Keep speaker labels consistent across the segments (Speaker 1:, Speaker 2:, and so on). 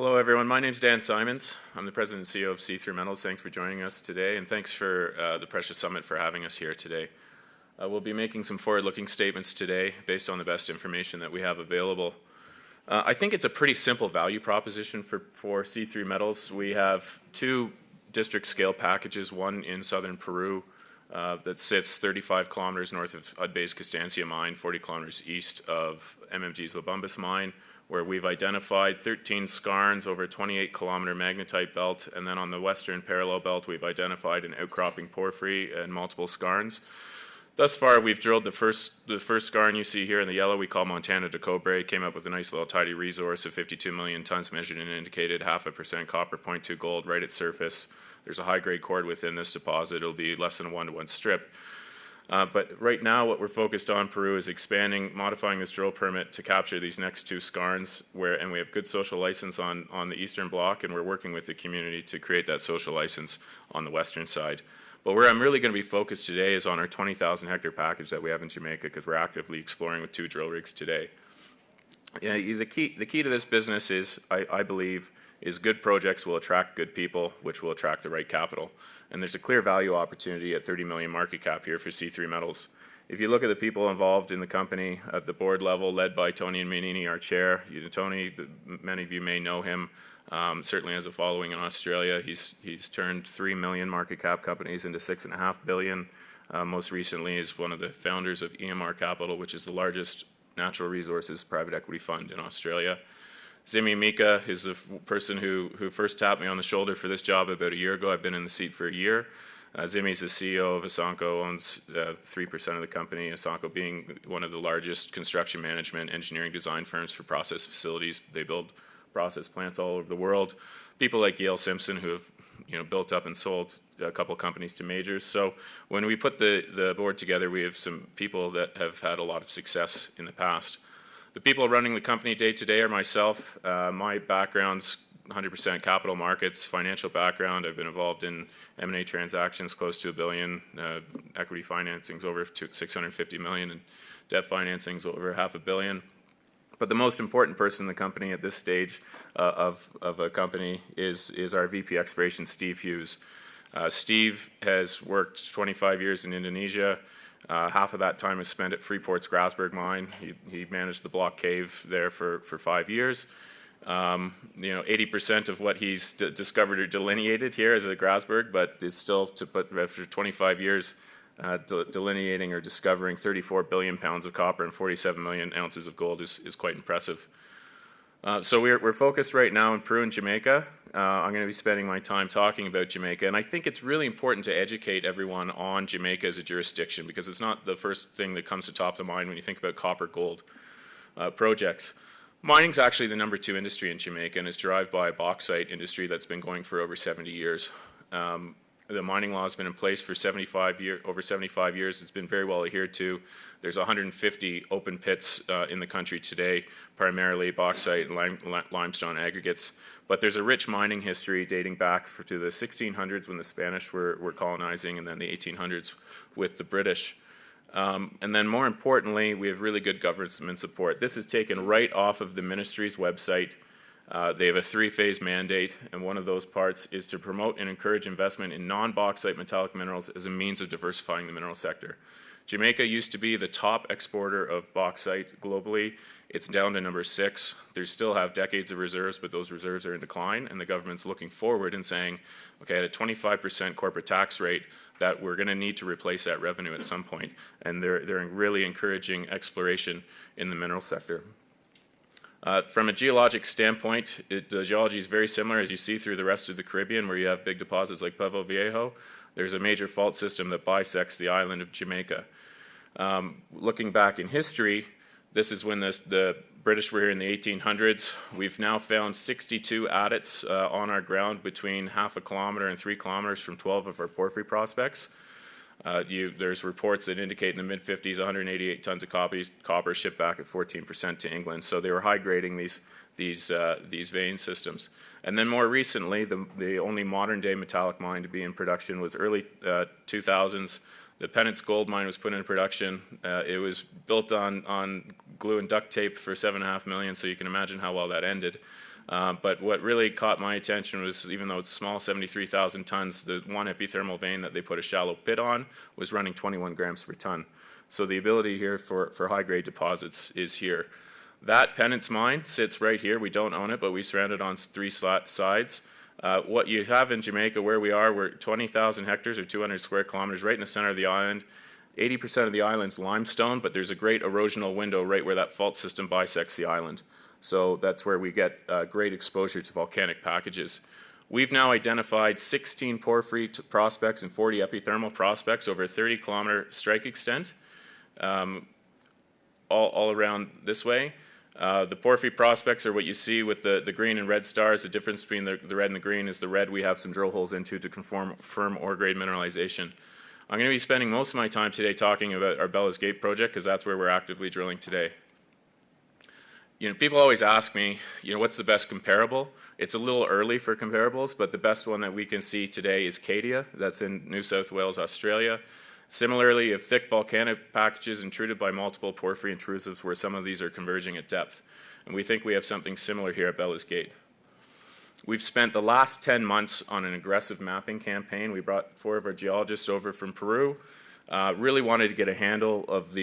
Speaker 1: Hello everyone, my name is Dan Simons. I'm the President and CEO of See-Through Metals. Thanks for joining us today, and thanks for the Precious Summit for having us here today. We'll be making some forward-looking statements today based on the best information that we have available. I think it's a pretty simple value proposition for See-Through Metals. We have two district-scale packages, one in southern Peru that sits 35 kilometers north of Hudbay's Constancia mine, 40 kilometers east of MMG's Labumbas mine, where we've identified 13 skarns over a 28-kilometer magnetite belt, and then on the western parallel belt we've identified an outcropping porphyry and multiple skarns. Thus far we've drilled the first skarn you see here in the yellow we call Montana de Cobre. Came up with a nice little tidy resource of 52 million tons measured and indicated, 0.5% copper, 0.2 gold right at surface. There's a high-grade cord within this deposit. It'll be less than a 1-to-1 strip. But right now what we're focused on Peru is expanding, modifying this drill permit to capture these next two skarns, and we have good social license on the eastern block, and we're working with the community to create that social license on the western side. But where I'm really going to be focused today is on our 20,000 hectare package that we have in Jamaica, because we're actively exploring with 2 drill rigs today. Yeah, the key to this business is, I believe, is good projects will attract good people, which will attract the right capital. And there's a clear value opportunity at 30 million market cap here for See-Through Metals. If you look at the people involved in the company at the board level, led by Tony and Manini, our chair. Tony, many of you may know him, certainly has a following in Australia. He's turned 3 million market cap companies into 6.5 billion. Most recently is one of the founders of EMR Capital, which is the largest natural resources private equity fund in Australia. Zimi Mika is the person who first tapped me on the shoulder for this job about a year ago. I've been in the seat for a year. Zimi's the CEO of Asanko, owns 3% of the company, Asanko being one of the largest construction management engineering design firms for process facilities. They build process plants all over the world. People like Yale Simpson who have built up and sold a couple companies to majors. So when we put the board together, we have some people that have had a lot of success in the past. The people running the company day to day are myself. My background's 100% capital markets, financial background. I've been involved in M&A transactions close to $1 billion, equity financings over 650 million, and debt financings over $500 million. But the most important person in the company at this stage of a company is our VP Exploration, Steve Hughes. Steve has worked 25 years in Indonesia. Half of that time is spent at Freeport's Grasberg mine. He managed the block cave there for 5 years. 80% of what he's discovered or delineated here is at Grasberg, but it's still to put after 25 years delineating or discovering 34 billion pounds of copper and 47 million ounces of gold is quite impressive. So we're focused right now in Peru and Jamaica. I'm going to be spending my time talking about Jamaica, and I think it's really important to educate everyone on Jamaica as a jurisdiction, because it's not the first thing that comes to top of mind when you think about copper gold projects. Mining's actually the number 2 industry in Jamaica, and it's derived by a bauxite industry that's been going for over 70 years. The mining law has been in place for over 75 years. It's been very well adhered to. There's 150 open pits in the country today, primarily bauxite and limestone aggregates. But there's a rich mining history dating back to the 1600s when the Spanish were colonizing, and then the 1800s with the British. And then more importantly, we have really good government support. This is taken right off of the ministry's website. They have a 3-phase mandate, and one of those parts is to promote and encourage investment in non-bauxite metallic minerals as a means of diversifying the mineral sector. Jamaica used to be the top exporter of bauxite globally. It's down to number 6. They still have decades of reserves, but those reserves are in decline, and the government's looking forward and saying, okay, at a 25% corporate tax rate, that we're going to need to replace that revenue at some point, and they're really encouraging exploration in the mineral sector. From a geologic standpoint, the geology is very similar, as you see, through the rest of the Caribbean, where you have big deposits like Pueblo Viejo. There's a major fault system that bisects the island of Jamaica. Looking back in history, this is when the British were here in the 1800s. We've now found 62 adits on our ground between 0.5 kilometer and 3 kilometers from 12 of our porphyry prospects. There's reports that indicate in the mid-50s 188 tons of copper shipped back at 14% to England. So they were high-grading these vein systems. And then more recently, the only modern-day metallic mine to be in production was early 2000s. the Pennant's gold mine was put into production. It was built on glue and duct tape for $7.5 million, so you can imagine how well that ended. But what really caught my attention was, even though it's small, 73,000 tons, the one epithermal vein that they put a shallow pit on was running 21 grams per ton. So the ability here for high-grade deposits is here. That Pennant's mine sits right here. We don't own it, but we surround it on 3 sides. What you have in Jamaica, where we are, we're 20,000 hectares or 200 square kilometers right in the center of the island. 80% of the island's limestone, but there's a great erosional window right where that fault system bisects the island. So that's where we get great exposure to volcanic packages. We've now identified 16 porphyry prospects and 40 epithermal prospects over a 30-kilometer strike extent, all around this way. The porphyry prospects are what you see with the green and red stars. The difference between the red and the green is the red we have some drill holes into to confirm ore-grade mineralization. I'm going to be spending most of my time today talking about our Bella's Gate project, because that's where we're actively drilling today. People always ask me, what's the best comparable? It's a little early for comparables, but the best one that we can see today is Cadia. That's in New South Wales, Australia. Similarly, you have thick volcanic packages intruded by multiple porphyry intrusives where some of these are converging at depth. And we think we have something similar here at Bella's Gate. We've spent the last 10 months on an aggressive mapping campaign. We brought 4 of our geologists over from Peru. Really wanted to get a handle of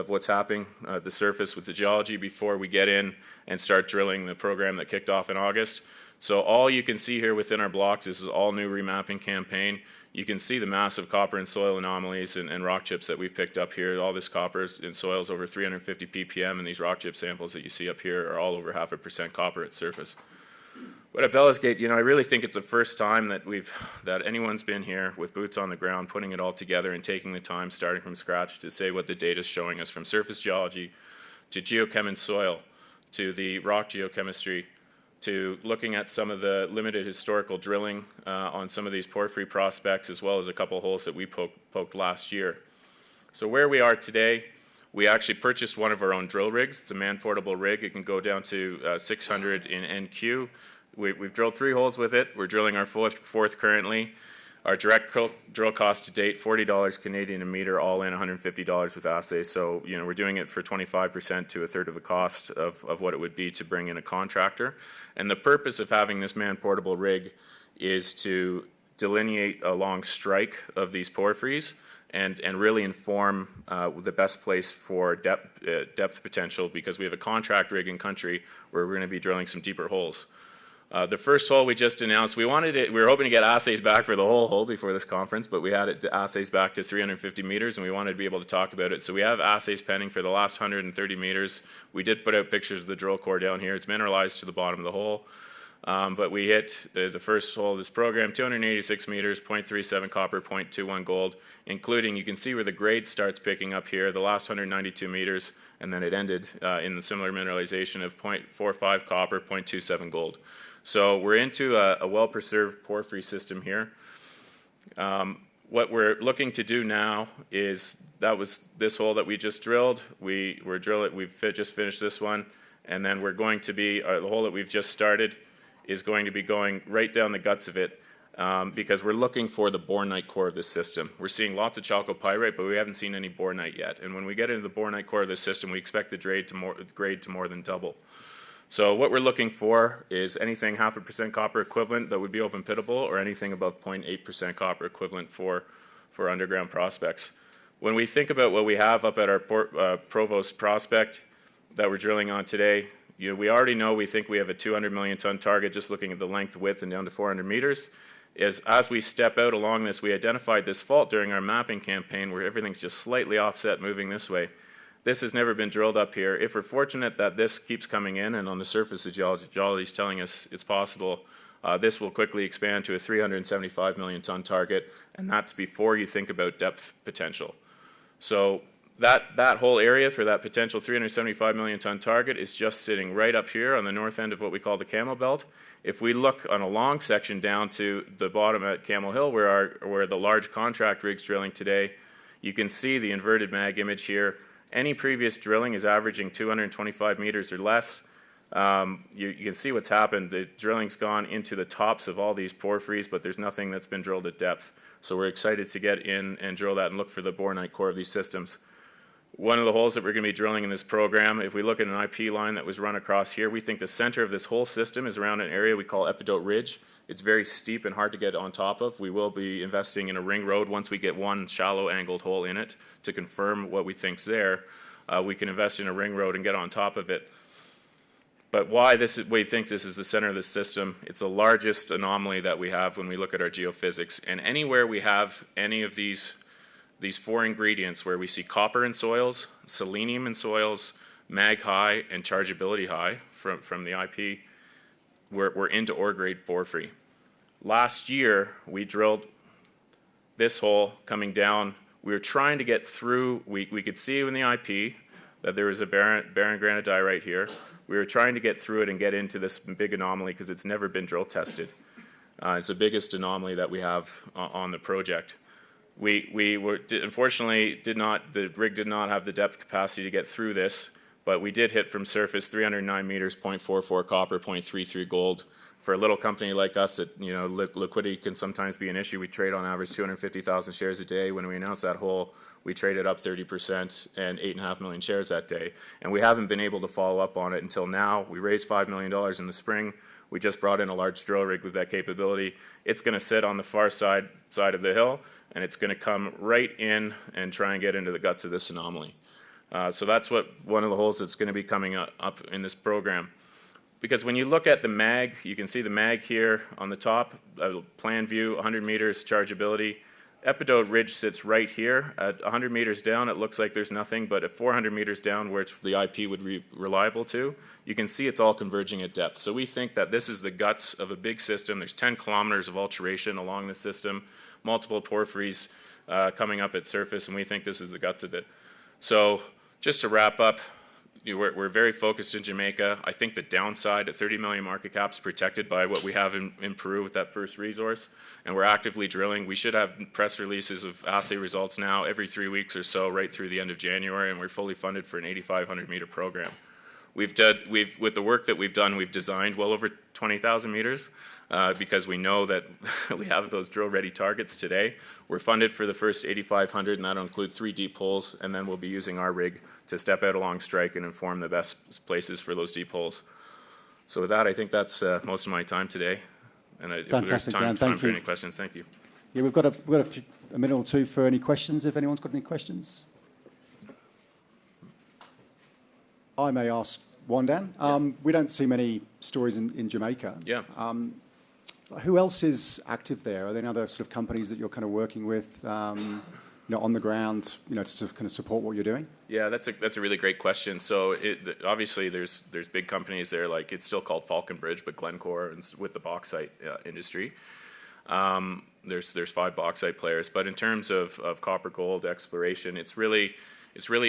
Speaker 1: what's happening at the surface with the geology before we get in and start drilling the program that kicked off in August. So all you can see here within our blocks, this is all new remapping campaign. You can see the massive copper and soil anomalies and rock chips that we've picked up here. All this copper in soil is over 350 ppm, and these rock chip samples that you see up here are all over 0.5% copper at surface. But at Bella's Gate, I really think it's the first time that anyone's been here with boots on the ground, putting it all together and taking the time, starting from scratch, to say what the data is showing us, from surface geology to geochem and soil to the rock geochemistry, to looking at some of the limited historical drilling on some of these porphyry prospects, as well as a couple holes that we poked last year. So where we are today, we actually purchased one of our own drill rigs. It's a man-portable rig. It can go down to 600 in NQ. We've drilled 3 holes with it. We're drilling our fourth currently. Our direct drill cost to date, $40 Canadian a meter, all in $150 with assays. So, we're doing it for 25% to a third of the cost of what it would be to bring in a contractor. And the purpose of having this man-portable rig is to delineate a long strike of these porphyries and really inform the best place for depth potential, because we have a contract rig in country where we're going to be drilling some deeper holes. The first hole we just announced, we were hoping to get assays back for the whole hole before this conference, but we had assays back to 350 meters, and we wanted to be able to talk about it. So we have assays pending for the last 130 meters. We did put out pictures of the drill core down here. It's mineralized to the bottom of the hole. But we hit the first hole of this program, 286 meters, 0.37 copper, 0.21 gold, including, you can see where the grade starts picking up here, the last 192 meters, and then it ended in the similar mineralization of 0.45 copper, 0.27 gold. So we're into a well-preserved porphyry system here. What we're looking to do now is, that was this hole that we just drilled. We've just finished this one, and then we're going to be, the hole that we've just started is going to be going right down the guts of it, because we're looking for the bornite core of this system. We're seeing lots of chalcopyrite, but we haven't seen any bornite yet. And when we get into the bornite core of this system, we expect the grade to more than double. So what we're looking for is anything 0.5% copper equivalent that would be open pittable, or anything above 0.8% copper equivalent for underground prospects. When we think about what we have up at our Provost prospect that we're drilling on today, we already know, we think we have a 200 million ton target just looking at the length, width, and down to 400 meters. As we step out along this, we identified this fault during our mapping campaign where everything's just slightly offset moving this way. This has never been drilled up here. If we're fortunate that this keeps coming in, and on the surface the geology is telling us it's possible, this will quickly expand to a 375 million ton target, and that's before you think about depth potential. So that whole area for that potential 375 million ton target is just sitting right up here on the north end of what we call the Camel Belt. If we look on a long section down to the bottom at Camel Hill, where the large contract rig's drilling today, you can see the inverted mag image here. Any previous drilling is averaging 225 meters or less. You can see what's happened. The drilling's gone into the tops of all these porphyries, but there's nothing that's been drilled at depth. So we're excited to get in and drill that and look for the bornite core of these systems. One of the holes that we're going to be drilling in this program, if we look at an IP line that was run across here, we think the center of this whole system is around an area we call Epidote Ridge. It's very steep and hard to get on top of. We will be investing in a ring road once we get one shallow angled hole in it to confirm what we think's there. We can invest in a ring road and get on top of it. But why we think this is the center of the system, it's the largest anomaly that we have when we look at our geophysics. And anywhere we have any of these four ingredients where we see copper in soils, selenium in soils, mag high, and chargeability high from the IP, we're into ore grade porphyry. Last year, we drilled this hole coming down. We were trying to get through, we could see in the IP that there was a barren granodiorite here. We were trying to get through it and get into this big anomaly because it's never been drill tested. It's the biggest anomaly that we have on the project. Unfortunately, the rig did not have the depth capacity to get through this, but we did hit from surface 309 meters, 0.44 copper, 0.33 gold. For a little company like us, liquidity can sometimes be an issue. We trade on average 250,000 shares a day. When we announced that hole, we traded up 30% and 8.5 million shares that day. And we haven't been able to follow up on it until now. We raised $5 million in the spring. We just brought in a large drill rig with that capability. It's going to sit on the far side of the hill, and it's going to come right in and try and get into the guts of this anomaly. So that's one of the holes that's going to be coming up in this program. Because when you look at the mag, you can see the mag here on the top, plan view, 100 meters chargeability. Epidote Ridge sits right here. At 100 meters down, it looks like there's nothing, but at 400 meters down, where the IP would be reliable to, you can see it's all converging at depth. So we think that this is the guts of a big system. There's 10 kilometers of alteration along the system, multiple porphyries coming up at surface, and we think this is the guts of it. So just to wrap up, we're very focused in Jamaica. I think the downside at 30 million market cap is protected by what we have in Peru with that first resource, and we're actively drilling. We should have press releases of assay results now every 3 weeks or so, right through the end of January, and we're fully funded for an 8,500 meter program. With the work that we've done, we've designed well over 20,000 meters because we know that we have those drill-ready targets today. We're funded for the first 8,500, and that'll include 3 deep holes, and then we'll be using our rig to step out along strike and inform the best places for those deep holes. So with that, I think that's most of my time today. And
Speaker 2: Fantastic, Dan.
Speaker 1: Time for any questions, thank you.
Speaker 2: Yeah, we've got a minute or two for any questions, if anyone's got any questions. I may ask one, Dan. We don't see many stories in Jamaica.
Speaker 1: Yeah.
Speaker 2: Who else is active there? Are there any other sort of companies that you're kind of working with, on the ground, to sort of kind of support what you're doing?
Speaker 1: Yeah, that's a really great question. So obviously there's big companies there, like it's still called Falconbridge, but Glencore and with the bauxite industry. There's 5 bauxite players, but in terms of copper gold exploration, it's really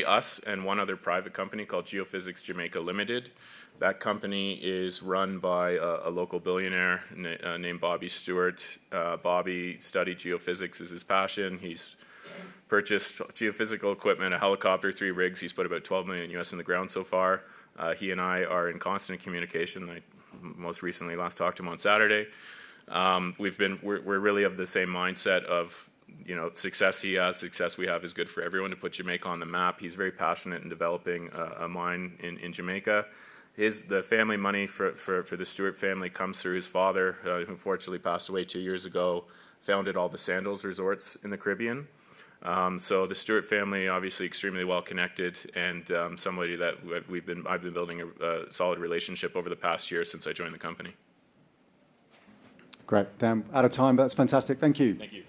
Speaker 1: us and one other private company called Geophysics Jamaica Limited. That company is run by a local billionaire named Bobby Stewart. Bobby studied geophysics as his passion. He's purchased geophysical equipment, a helicopter, 3 rigs. He's put about $12 million US in the ground so far. He and I are in constant communication. I most recently last talked to him on Saturday. We're really of the same mindset of, success he has, success we have is good for everyone to put Jamaica on the map. He's very passionate in developing a mine in Jamaica. The family money for the Stewart family comes through his father, who unfortunately passed away 2 years ago, founded all the Sandals resorts in the Caribbean. So the Stewart family, obviously extremely well connected, and somebody that I've been building a solid relationship over the past year since I joined the company.
Speaker 2: Great. Dan, out of time, but that's fantastic. Thank you.
Speaker 1: Thank you.